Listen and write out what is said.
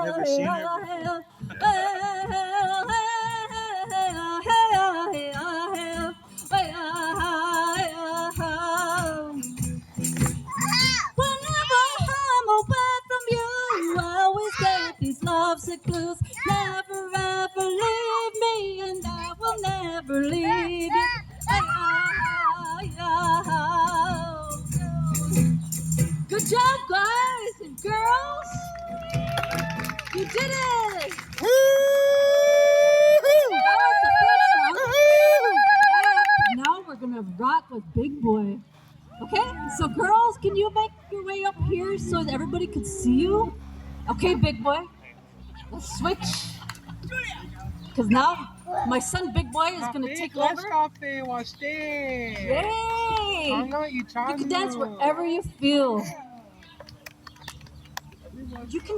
never seen her Whenever I'm away from you, I always get these lovesick blues. Never ever leave me, and I will never leave you. Good job, guys and girls. You did it. That was the first song. Yeah. Now we're gonna rock with Big Boy. Okay, so girls, can you make your way up here so that everybody can see you? Okay, Big Boy. Let's switch. Because now my son Big Boy is gonna take over. Yay! You can dance wherever you feel. You can